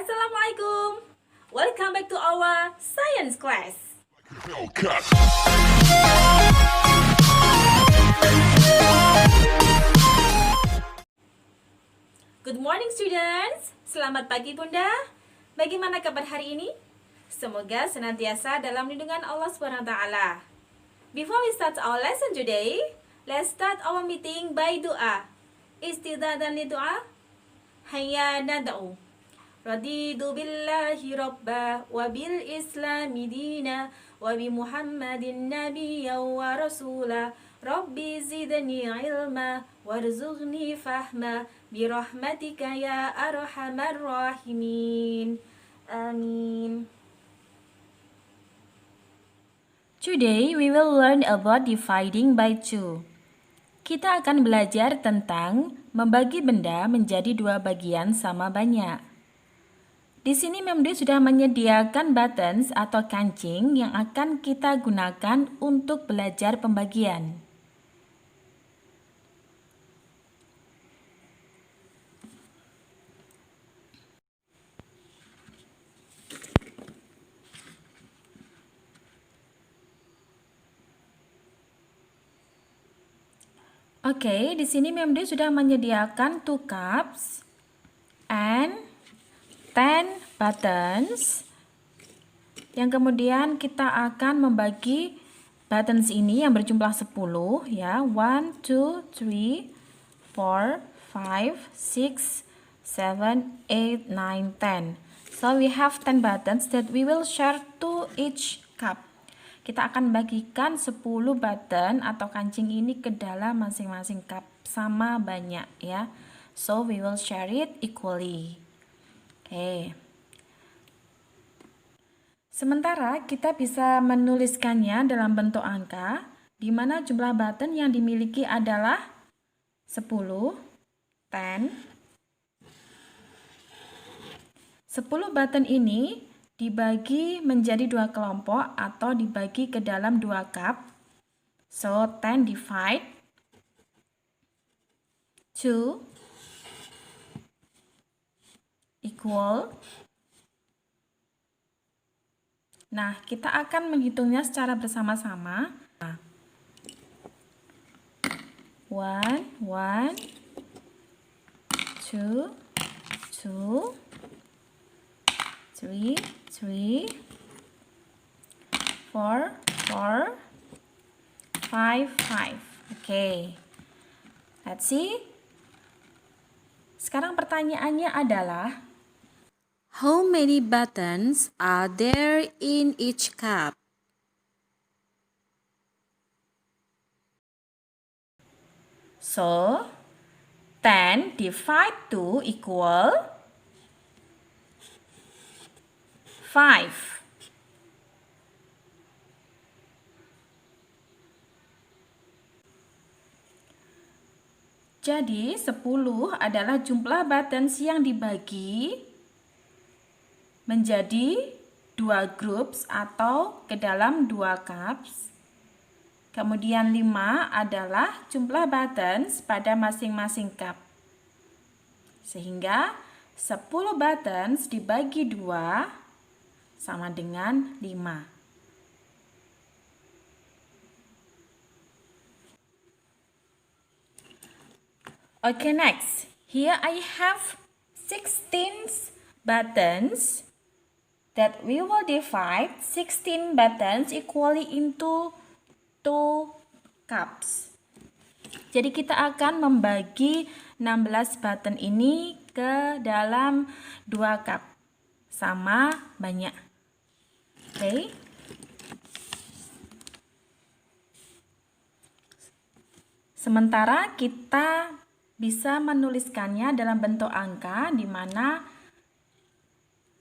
Assalamualaikum. Welcome back to our science class. Good morning students. Selamat pagi Bunda. Bagaimana kabar hari ini? Semoga senantiasa dalam lindungan Allah SWT. Before we start our lesson today, let's start our meeting by doa. Istidadan li doa. Hayya nad'u. Radidu billahi rabba wa bil islami dina wa bi muhammadin nabiyya wa rasula rabbi zidni ilma warzuqni fahma bi rahmatika ya arhamar rahimin. Amin. Today we will learn about dividing by two. Kita akan belajar tentang membagi benda menjadi dua bagian sama banyak. Di sini Memdi sudah menyediakan buttons atau kancing yang akan kita gunakan untuk belajar pembagian. Oke, di sini Memdi sudah menyediakan 2 cups and 10 buttons yang kemudian kita akan membagi buttons ini yang berjumlah 10 ya. 1, 2, 3, 4, 5, 6, 7, 8, 9, 10. So we have 10 buttons that we will share to each cup. Kita akan bagikan 10 button atau kancing ini ke dalam masing-masing cup sama banyak ya. So we will share it equally. Oke. Sementara kita bisa menuliskannya dalam bentuk angka, di mana jumlah button yang dimiliki adalah 10, 10. 10 button ini dibagi menjadi 2 kelompok atau dibagi ke dalam 2 cup. So 10 divide 2 equal. Nah, kita akan menghitungnya secara bersama-sama. 1, 1, 2, 2, 3, 3, 4, 4, 5, 5. Oke. Let's see. Sekarang pertanyaannya adalah, how many buttons are there in each cup? So, 10 divide 2 equal 5. Jadi, 10 adalah jumlah buttons yang dibagi menjadi 2 groups atau ke dalam 2 cups. Kemudian 5 adalah jumlah buttons pada masing-masing cup. Sehingga 10 buttons dibagi 2 sama dengan 5. Okay, next. Here I have 16 buttons that we will divide 16 buttons equally into 2 cups. Jadi kita akan membagi 16 button ini ke dalam 2 cup sama banyak. Oke. Sementara kita bisa menuliskannya dalam bentuk angka di mana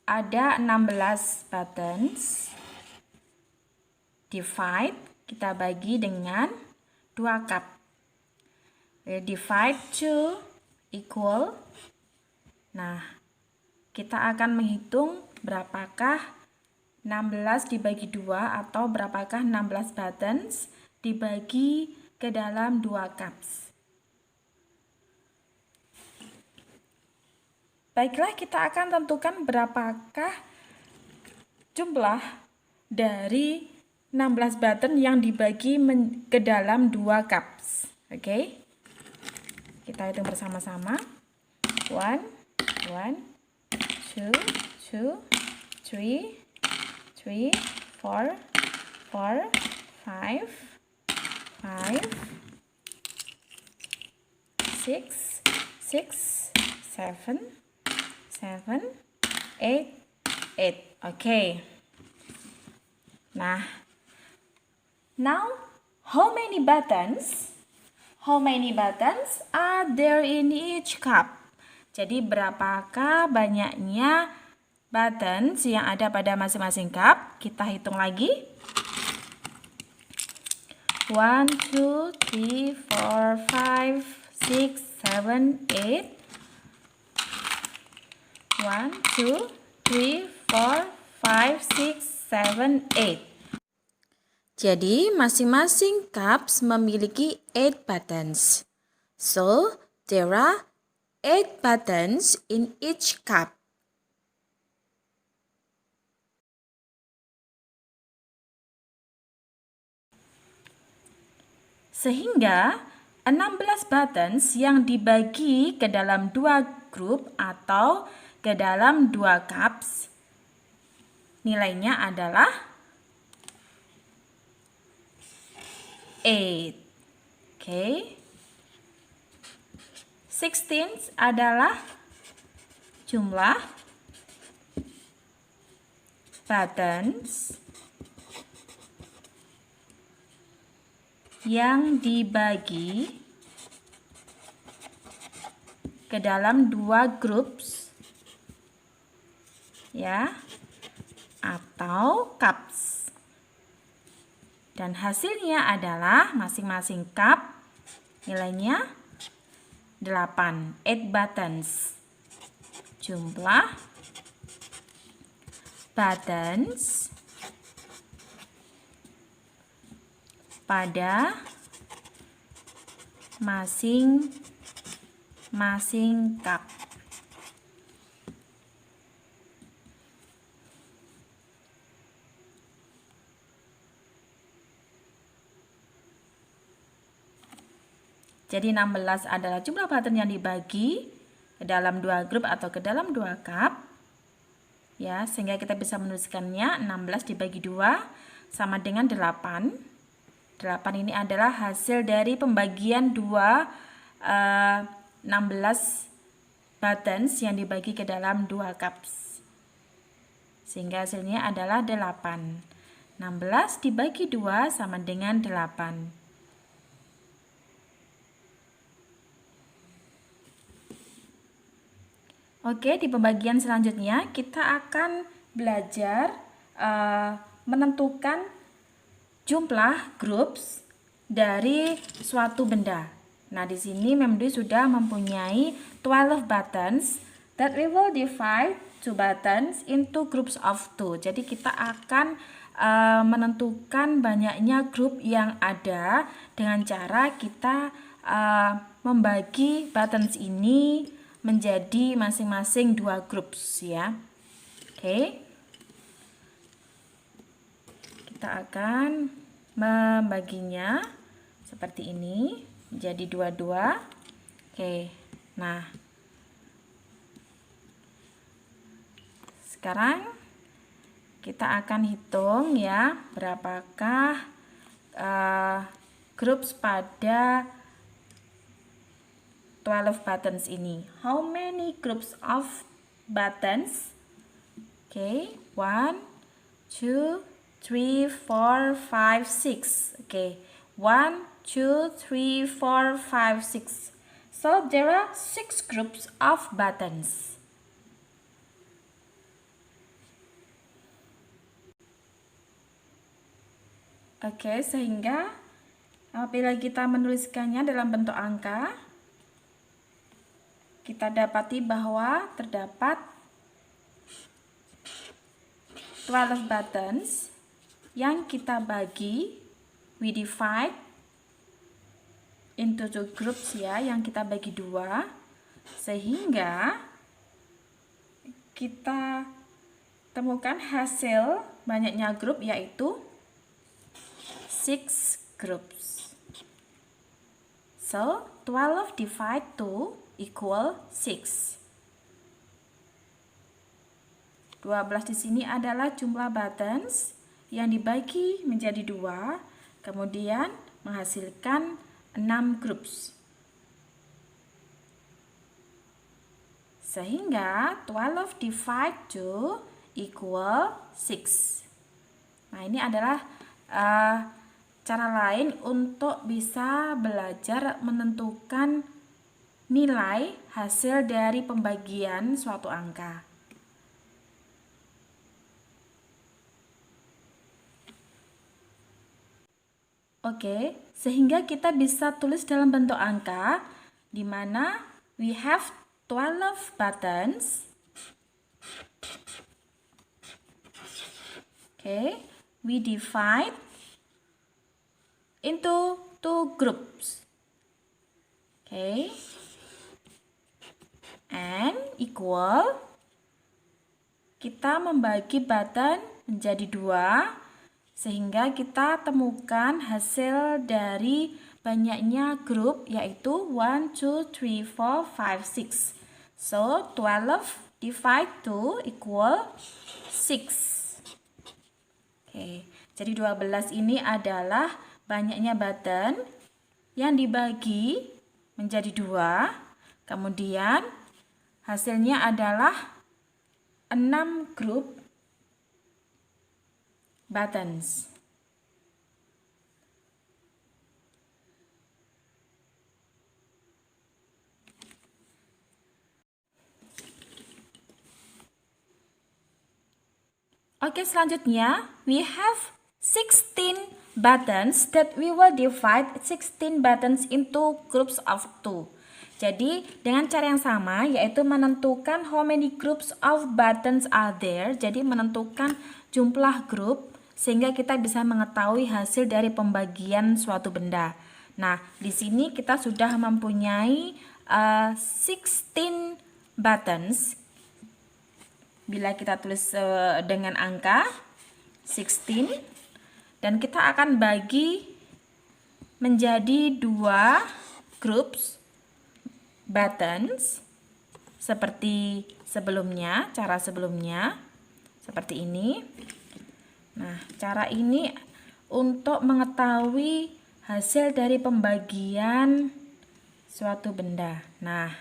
ada 16 buttons. Divide, kita bagi dengan 2 cup. Divide 2 equal. Nah, kita akan menghitung berapakah 16 dibagi 2 atau berapakah 16 buttons dibagi ke dalam 2 cups. Baiklah, kita akan tentukan berapakah jumlah dari 16 button yang dibagi ke dalam 2 cups. Oke. Kita hitung bersama-sama. 1, 2, 2, 3, 4, 5, 6, 7, 8. Okay. Nah, now how many buttons are there in each cup? Jadi berapakah banyaknya buttons yang ada pada masing-masing cup? Kita hitung lagi. 1, 2, 3, 4, 5, 6, 7, 8. 1, 2, 3, 4, 5, 6, 7, 8. Jadi masing-masing cups memiliki 8 buttons. So, there are 8 buttons in each cup. Sehingga 16 buttons yang dibagi ke dalam 2 grup atau ke dalam 2 cups, nilainya adalah 8. Okay. 16 adalah jumlah buttons yang dibagi ke dalam 2 groups, ya, atau cups. Dan hasilnya adalah masing-masing cup nilainya 8 buttons. Jumlah buttons pada masing-masing cup. Jadi 16 adalah jumlah button yang dibagi ke dalam 2 grup atau ke dalam 2 cup. Ya, sehingga kita bisa menuliskannya 16 dibagi 2 sama dengan 8. 8 ini adalah hasil dari pembagian 16 buttons yang dibagi ke dalam 2 cups. Sehingga hasilnya adalah 8. 16 dibagi 2 sama dengan 8. Oke, di pembagian selanjutnya kita akan belajar menentukan jumlah groups dari suatu benda. Nah, di sini Memdi sudah mempunyai 12 buttons that we will divide 2 buttons into groups of 2. Jadi kita akan menentukan banyaknya grup yang ada dengan cara kita membagi buttons ini menjadi masing-masing 2 groups, ya. Oke. Kita akan membaginya seperti ini menjadi 2-2. Oke. Nah, sekarang kita akan hitung, ya, berapakah groups pada 12 buttons ini. How many groups of buttons? Okay, 1, 2, 3, 4, 5, 6. Okay, 1, 2, 3, 4, 5, 6. So there are 6 groups of buttons. Okay, sehingga apabila kita menuliskannya dalam bentuk angka, kita dapati bahwa terdapat 12 buttons yang kita bagi, we divide into 2 groups, ya, yang kita bagi 2, sehingga kita temukan hasil banyaknya grup, yaitu 6 groups. So 12 divide 2 equal 6. 12 di sini adalah jumlah buttons yang dibagi menjadi 2, kemudian menghasilkan 6 groups. Sehingga 12 divide 2 equal 6. Nah, ini adalah cara lain untuk bisa belajar menentukan nilai hasil dari pembagian suatu angka. Oke, sehingga kita bisa tulis dalam bentuk angka, di mana we have 12 buttons. Okay, we divide into 2 groups. Okay, and equal, kita membagi button menjadi 2, sehingga kita temukan hasil dari banyaknya grup, yaitu 1, 2, 3, 4, 5, 6. So 12 divide 2 equal 6. Oke, jadi 12 ini adalah banyaknya button yang dibagi menjadi 2, kemudian hasilnya adalah 6 grup buttons. Oke, selanjutnya we have 16 buttons that we will divide 16 buttons into groups of 2. Jadi dengan cara yang sama, yaitu menentukan how many groups of buttons are there. Jadi menentukan jumlah grup sehingga kita bisa mengetahui hasil dari pembagian suatu benda. Nah, di sini kita sudah mempunyai 16 buttons. Bila kita tulis dengan angka 16, dan kita akan bagi menjadi 2 groups buttons seperti sebelumnya, cara sebelumnya seperti ini. Nah, cara ini untuk mengetahui hasil dari pembagian suatu benda. Nah,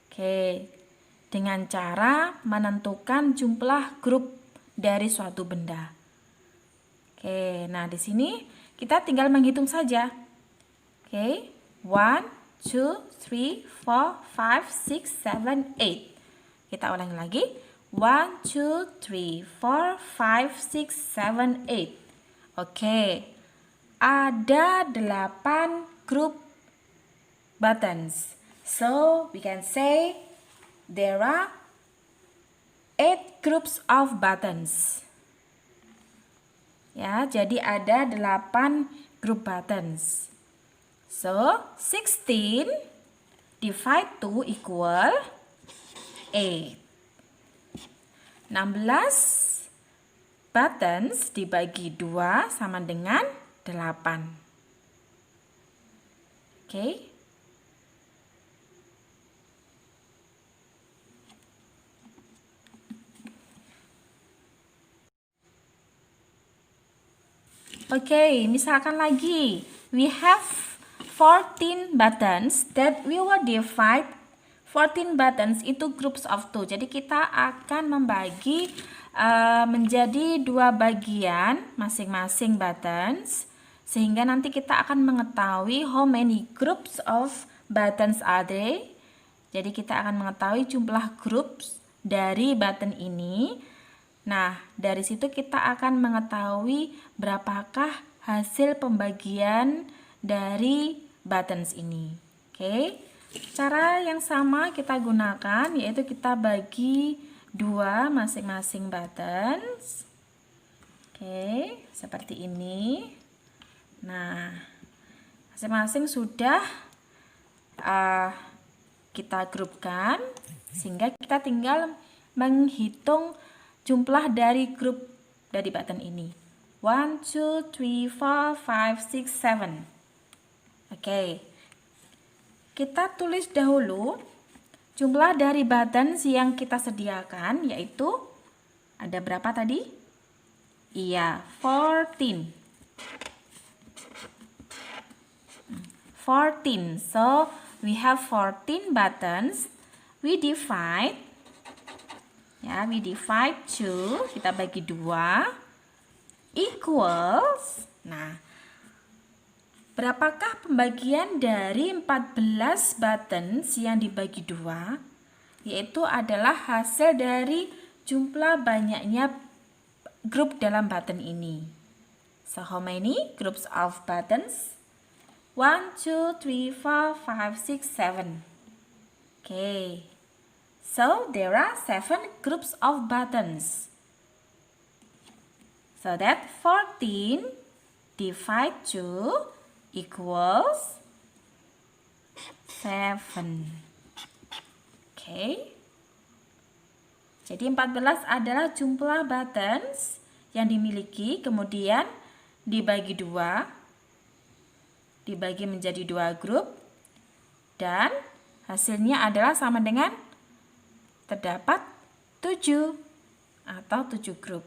oke, dengan cara menentukan jumlah grup dari suatu benda. Oke, nah di sini kita tinggal menghitung saja. Oke, 1, 2, 3, 4, 5, 6, 7, 8. Kita ulangi lagi. 1, 2, 3, 4, 5, 6, 7, 8. Oke, ada 8 grup buttons. So, we can say there are 8 groups of buttons. Ya, jadi ada 8 grup buttons. So, 16 divide 2 equal 8. 16 buttons dibagi 2 sama dengan 8. Oke. Oke, misalkan lagi, we have 14 buttons that we will divide 14 buttons into groups of 2. Jadi kita akan membagi menjadi 2 bagian masing-masing buttons, sehingga nanti kita akan mengetahui how many groups of buttons are there. Jadi kita akan mengetahui jumlah groups dari button ini. Nah, dari situ kita akan mengetahui berapakah hasil pembagian dari buttons ini. Oke, cara yang sama kita gunakan, yaitu kita bagi 2 masing-masing buttons. Oke, seperti ini. Nah, masing-masing sudah kita grupkan. Sehingga kita tinggal menghitung jumlah dari grup dari button ini. 1, 2, 3, 4, 5, 6, 7. Oke. Kita tulis dahulu jumlah dari buttons yang kita sediakan, yaitu ada berapa tadi? Iya, 14. 14. So, we have 14 buttons. We divide 2, kita bagi 2, equals. Nah, berapakah pembagian dari 14 buttons yang dibagi 2? Yaitu adalah hasil dari jumlah banyaknya grup dalam button ini. So, how many groups of buttons? 1, 2, 3, 4, 5, 6, 7. Okay. So, there are 7 groups of buttons. So that 14 divided 2 equals 7. Okay. Jadi 14 adalah jumlah buttons yang dimiliki, kemudian dibagi 2, dibagi menjadi 2 grup, dan hasilnya adalah sama dengan terdapat 7 atau 7 grup.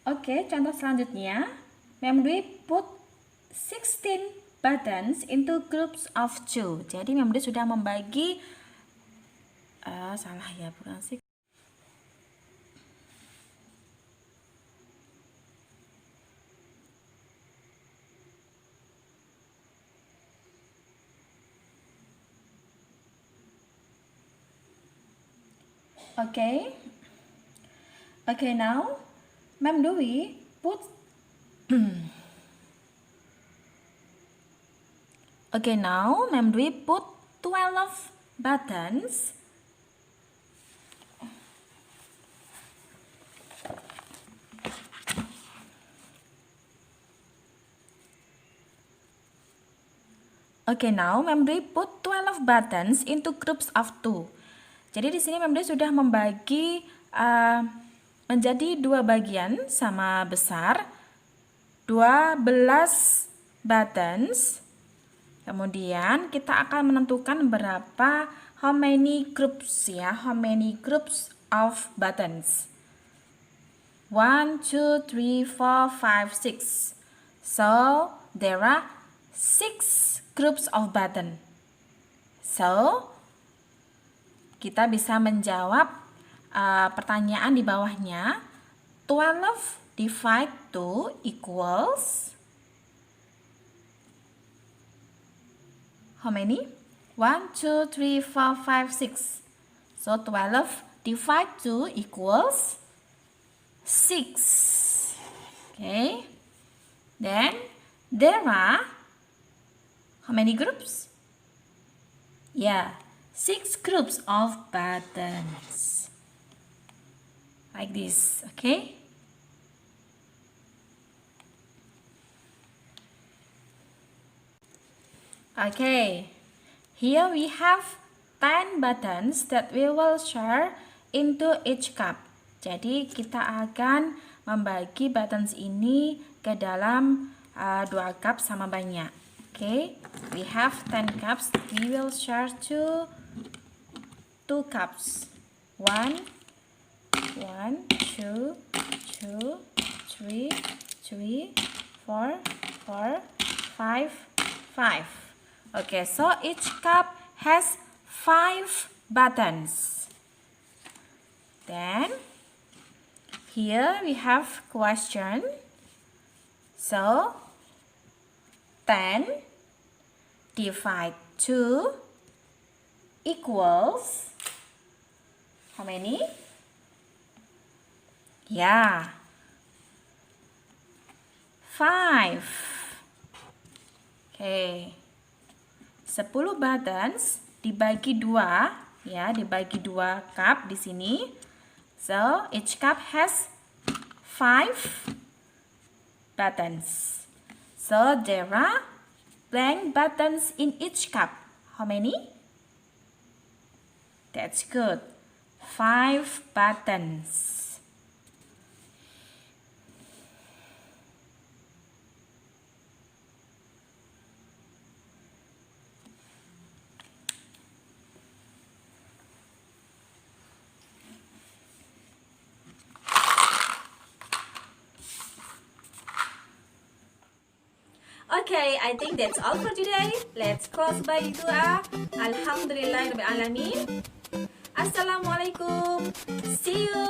Oke, contoh selanjutnya. Mem Dwi put 16 buttons into groups of 2. Jadi Mem Dwi sudah membagi salah ya, bukan sih. Okay, now Mem Dwi put now Mem Dwi put 12 buttons now Mem Dwi put 12 buttons into groups of 2. Jadi di sini Mem Dwi sudah membagi menjadi 2 bagian sama besar, 12 buttons. Kemudian kita akan menentukan berapa, how many groups of buttons. 1, 2, 3, 4, 5, 6. So there are 6 groups of button. So kita bisa menjawab pertanyaan di bawahnya. 12 divide 2 equals how many? 1, 2, 3, 4, 5, 6. So 12 divide 2 equals 6. Okay. Then there are how many groups? Yeah, 6 groups of buttons. Like this, okay? Okay, here we have 10 buttons that we will share into each cup. Jadi kita akan membagi buttons ini ke dalam 2 cup sama banyak. Okay, we have 10 cups. We will share 2 cups. 1, 2, 2, 3, 3, 4, 4, 5, 5. Okay, so each cup has 5 buttons. Then here we have question. So 10 divide 2 equals how many? Yeah, 5. Okay. 10 buttons dibagi 2, ya, dibagi 2 cup di sini. So each cup has 5 buttons. So there are blank buttons in each cup. How many? That's good. 5 buttons. Okay, I think that's all for today. Let's close by dua. Alhamdulillahirrahmanirrahim. Assalamualaikum. See you.